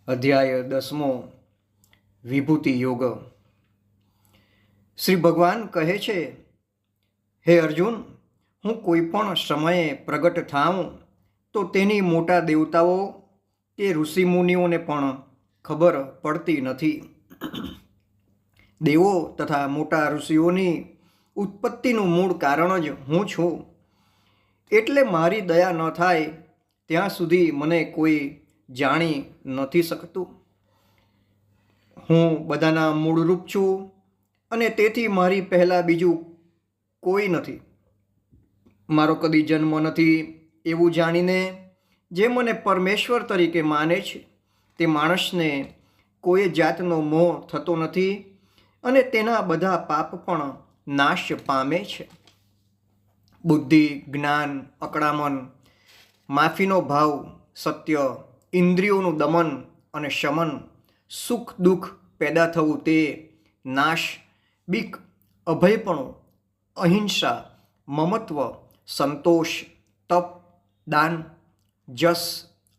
અધ્યાય 10મો વિભૂતિ યોગ. શ્રી ભગવાન કહે છે, હે અર્જુન, હું કોઈ પણ સમયે પ્રગટ થાઉં તો તેની મોટા દેવતાઓ કે ઋષિમુનિઓને પણ ખબર પડતી નથી. દેવો તથા મોટા ઋષિઓની ઉત્પત્તિનું મૂળ કારણ જ હું છું. એટલે મારી દયા ન થાય ત્યાં સુધી મને કોઈ જાણી નથી શકતું. હું બધાના મૂળરૂપ છું અને તેથી મારી પહેલાં બીજું કોઈ નથી. મારો કદી જન્મ નથી એવું જાણીને જે મને પરમેશ્વર તરીકે માને છે તે માણસને કોઈ જાતનો મોહ થતો નથી અને તેના બધા પાપ પણ નાશ પામે છે. બુદ્ધિ, જ્ઞાન, અકળામણ, માફીનો ભાવ, સત્ય, ઇન્દ્રિયોનું દમન અને શમન, સુખ દુઃખ પેદા થવું તે, નાશ, બીક, અભયપણું, અહિંસા, મમત્વ, સંતોષ, તપ, દાન, જસ,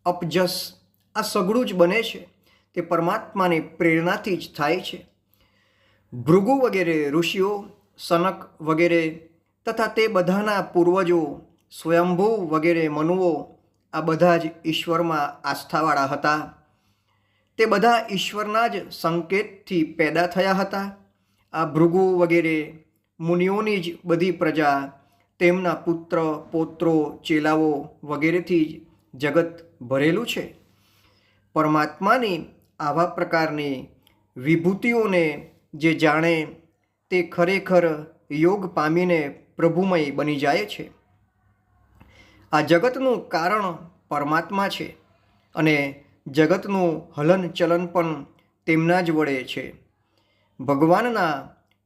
અપજસ, આ સઘળું જ બને છે તે પરમાત્માની પ્રેરણાથી જ થાય છે. ભૃગુ વગેરે ઋષિઓ, સનક વગેરે તથા તે બધાના પૂર્વજો, સ્વયંભૂ વગેરે મનુઓ આ બધા જ ઈશ્વરમાં આસ્થાવાળા હતા. તે બધા ઈશ્વરના જ સંકેતથી પેદા થયા હતા. આ ભૃગુ વગેરે મુનિઓની જ બધી પ્રજા, તેમના પુત્ર, પૌત્રો, ચેલાઓ વગેરેથી જ જગત ભરેલું છે. પરમાત્માની આવા પ્રકારની વિભૂતિઓને જે જાણે તે ખરેખર યોગ પામીને પ્રભુમય બની જાય છે. આ જગતનું કારણ પરમાત્મા છે અને જગતનું હલન ચલન પણ તેમના જ વડે છે. ભગવાનના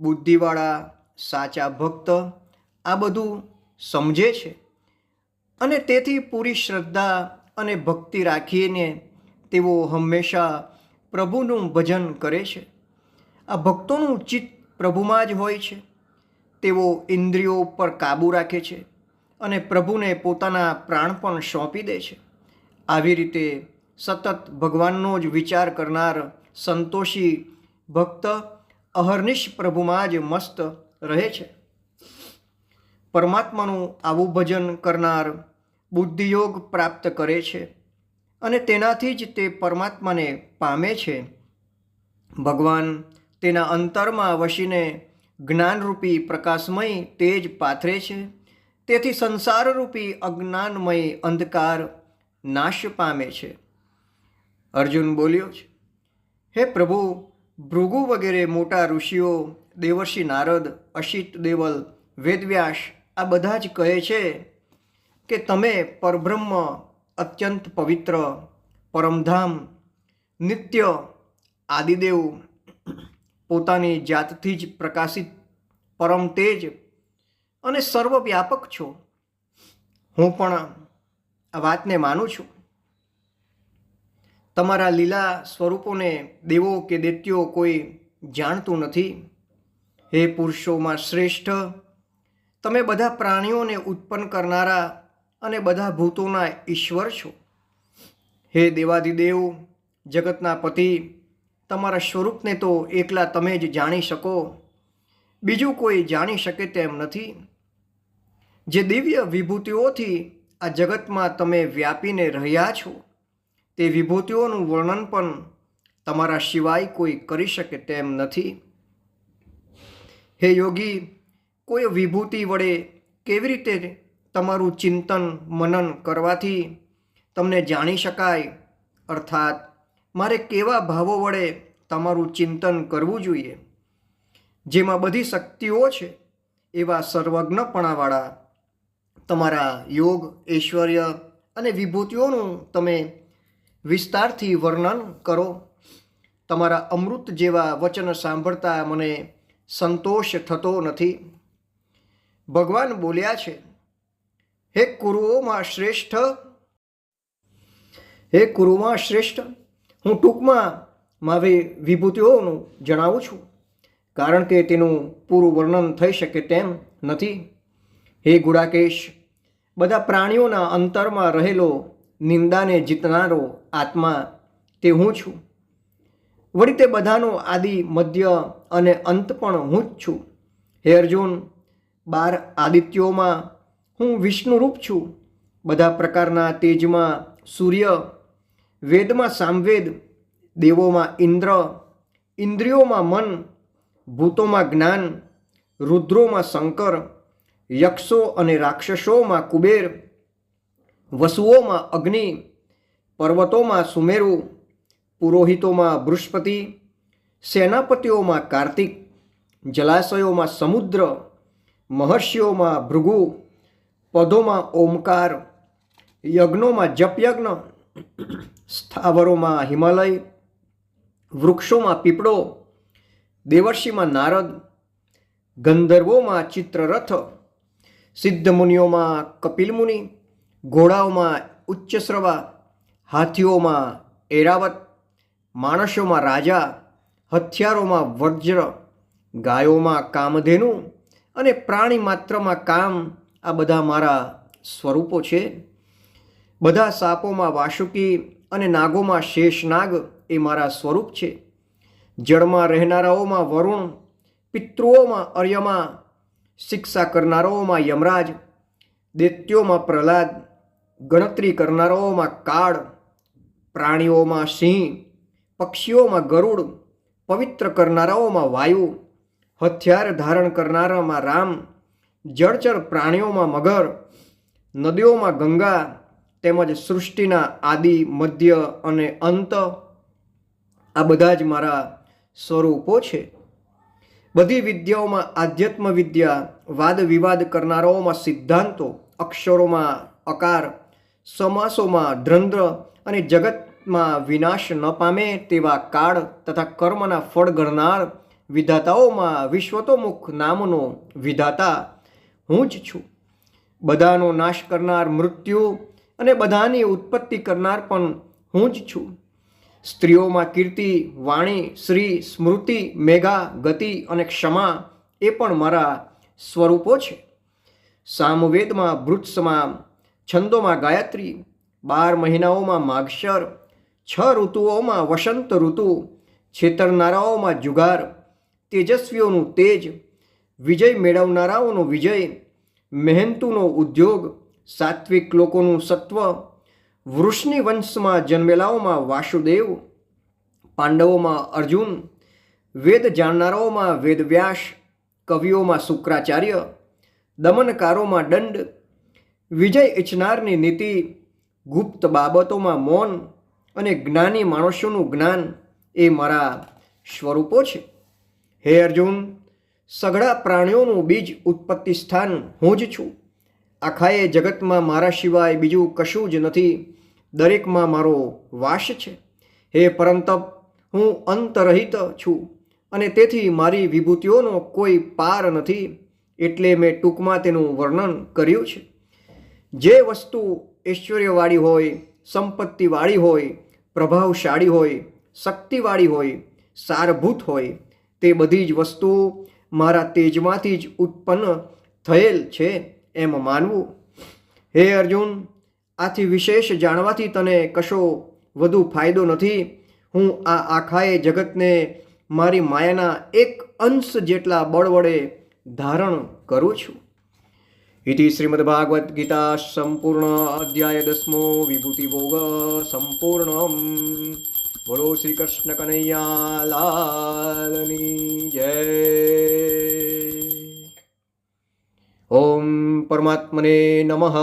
બુદ્ધિવાળા સાચા ભક્ત આ બધું સમજે છે અને તેથી પૂરી શ્રદ્ધા અને ભક્તિ રાખીને તેઓ હંમેશા પ્રભુનું ભજન કરે છે. આ ભક્તોનું ચિત્ત પ્રભુમાં જ હોય છે. તેઓ ઇન્દ્રિયો પર કાબૂ રાખે છે અને પ્રભુને પોતાના પ્રાણ પણ સોંપી દે છે. આવી રીતે સતત ભગવાનનો જ વિચાર કરનાર સંતોષી ભક્ત અહર્નિશ પ્રભુમાં જ મસ્ત રહે છે. પરમાત્માનું આવું ભજન કરનાર બુદ્ધિયોગ પ્રાપ્ત કરે છે અને તેનાથી જ તે પરમાત્માને પામે છે. ભગવાન તેના અંતરમાં વસીને જ્ઞાનરૂપી પ્રકાશમય તેજ પાથરે છે. તેથી સંસારરૂપી અજ્ઞાનમય અંધકાર નાશ પામે છે. અર્જુન બોલ્યો છે, હે પ્રભુ, ભૃગુ વગેરે મોટા ઋષિઓ, દેવર્ષિ નારદ, અશિત દેવલ, વેદવ્યાસ આ બધા જ કહે છે કે તમે પરબ્રહ્મ, અત્યંત પવિત્ર, પરમધામ, નિત્ય, આદિદેવ, પોતાની જાતથી જ પ્રકાશિત પરમ તેજ અને સર્વવ્યાપક છો. હું પણ આ વાતને માનું છું. તમારા લીલા સ્વરૂપોને દેવો કે દૈત્યો કોઈ જાણતું નથી. હે પુરુષોમાં શ્રેષ્ઠ, તમે બધા પ્રાણીઓને ઉત્પન્ન કરનારા અને બધા ભૂતોના ઈશ્વર છો. હે દેવાધિદેવ, જગતના પતિ, તમારા સ્વરૂપને તો એકલા તમે જ જાણી શકો, બીજું કોઈ જાણી શકે તેમ નથી. જે દિવ્ય વિભૂતિઓથી આ જગતમાં તમે વ્યાપીને રહ્યા છો તે વિભૂતિઓનું વર્ણન પણ તમારા સિવાય કોઈ કરી શકે તેમ નથી. હે યોગી, કોઈ વિભૂતિ વડે કેવી રીતે તમારું ચિંતન મનન કરવાથી તમને જાણી શકાય, અર્થાત મારે કેવા ભાવો વડે તમારું ચિંતન કરવું જોઈએ. જેમાં બધી શક્તિઓ છે એવા સર્વજ્ઞપણાવાળા તમારા યોગ, ઐશ્વર્ય અને વિભૂતિઓનું તમે વિસ્તારથી વર્ણન કરો. તમારા અમૃત જેવા વચન સાંભળતા મને સંતોષ થતો નથી. ભગવાન બોલ્યા છે, હે કુરુઓમાં શ્રેષ્ઠ, હું ટૂંકમાં મારી વિભૂતિઓનું જણાવું છું, કારણ કે તેનું પૂરું વર્ણન થઈ શકે તેમ નથી. હે ગુડાકેશ, બધા પ્રાણીઓના અંતરમાં રહેલો નિંદાને જીતનારો આત્મા તે હું છું. વળી તે બધાનો આદિ, મધ્ય અને અંત પણ હું જ છું. હે અર્જુન, 12 આદિત્યોમાં હું વિષ્ણુરૂપ છું. બધા પ્રકારના તેજમાં સૂર્ય, વેદમાં સામવેદ, દેવોમાં ઇન્દ્ર, ઇન્દ્રિયોમાં મન, ભૂતોમાં જ્ઞાન, રુદ્રોમાં શંકર, યક્ષો અને રાક્ષસોમાં કુબેર, વસુઓમાં અગ્નિ, પર્વતોમાં સુમેરુ, પુરોહિતોમાં બૃહસ્પતિ, સેનાપતિઓમાં કાર્તિક, જલાશયોમાં સમુદ્ર, મહર્ષિઓમાં ભૃગુ, પદોમાં ઓમકાર, યજ્ઞોમાં જપયજ્ઞ, સ્થાવરોમાં હિમાલય, વૃક્ષોમાં પીપળો, દેવર્ષિમાં નારદ, ગંધર્વોમાં ચિત્રરથ, સિદ્ધ મુનિઓમાં કપિલ મુનિ, ઘોડાઓમાં ઉચ્ચશ્રવા, હાથીઓમાં એરાવત, માણસોમાં રાજા, હથિયારોમાં વજ્ર, ગાયોમાં કામધેનુ અને પ્રાણી માત્રમાં કામ. આ બધા મારા સ્વરૂપો છે. બધા સાપોમાં વાસુકી અને નાગોમાં શેષનાગ એ મારા સ્વરૂપ છે. જળમાં રહેનારાઓમાં વરુણ, પિતૃઓમાં અર્યમા, શિક્ષા કરનારાઓમાં યમરાજ, દૈત્યોમાં પ્રહલાદ, ગણતરી કરનારાઓમાં કાળ, પ્રાણીઓમાં સિંહ, પક્ષીઓમાં ગરુડ, પવિત્ર કરનારાઓમાં વાયુ, હથિયાર ધારણ કરનારામાં રામ, જળચર પ્રાણીઓમાં મગર, નદીઓમાં ગંગા, તેમજ સૃષ્ટિના આદિ, મધ્ય અને અંત. આ બધા જ મારા સ્વરૂપો છે. બધી વિદ્યાઓમાં આધ્યાત્મ વિદ્યા, વાદ વિવાદ કરનારાઓમાં સિદ્ધાંતો, અક્ષરોમાં અકાર, સમાસોમાં ધ્રંદ્ર અને જગતમાં વિનાશ ન પામે તેવા કાળ તથા કર્મના ફળ ગણનાર વિધાતાઓમાં વિશ્વતોમુખ નામનો વિધાતા હું જ છું. બધાનો નાશ કરનાર મૃત્યુ અને બધાની ઉત્પત્તિ કરનાર પણ હું જ છું. સ્ત્રીઓમાં કીર્તિ, વાણી, શ્રી, સ્મૃતિ, મેઘા, ગતિ અને ક્ષમા એ પણ મારા સ્વરૂપો છે. સામવેદમાં વૃત્સમાં, છંદોમાં ગાયત્રી, 12 મહિનાઓમાં માગશર, 6 ઋતુઓમાં વસંત ઋતુ, છેતરનારાઓમાં જુગાર, તેજસ્વીઓનું તેજ, વિજય મેળવનારાઓનો વિજય, મહેનતુનો ઉદ્યોગ, સાત્વિક લોકોનું સત્વ, વૃષ્ણિ વંશમાં જન્મેલાઓમાં વાસુદેવ, પાંડવોમાં અર્જુન, વેદ જાણનારાઓમાં વેદવ્યાસ, કવિઓમાં શુક્રાચાર્ય, દમનકારોમાં દંડ, વિજય ઇચ્છનારની નીતિ, ગુપ્ત બાબતોમાં મૌન અને જ્ઞાની માણસોનું જ્ઞાન એ મારા સ્વરૂપો છે. હે અર્જુન, સઘળા પ્રાણીઓનું બીજ ઉત્પત્તિ સ્થાન હું જ છું. આખાએ જગતમાં મારા સિવાય બીજું કશું જ નથી. દરેકમાં મારો વાસ છે. હે પરંતપ, હું અંતરહિત છું અને તેથી મારી વિભૂતિઓનો કોઈ પાર નથી. એટલે મેં ટૂંકમાં તેનું વર્ણન કર્યું છે. જે વસ્તુ ઐશ્વર્યવાળી હોય, સંપત્તિવાળી હોય, પ્રભાવશાળી હોય, શક્તિવાળી હોય, સારભૂત હોય, તે બધી જ વસ્તુઓ મારા તેજમાંથી જ ઉત્પન્ન થયેલ છે એમ માનવું. હે અર્જુન, આથી વિશેષ જાણવાથી તને કશો વધુ ફાયદો નથી. હું આ આખાએ જગતને મારી માયાના એક અંશ જેટલા બળ વડે ધારણ કરું છું. ઇતિ શ્રીમદ્ભાગવદ્ ગીતા સંપૂર્ણ અધ્યાય 10 વિભૂતિ ભોગ સંપૂર્ણમ. બોલો શ્રી કૃષ્ણ કનૈયા લાલની જય. ઓમ પરમાત્મને નમઃ.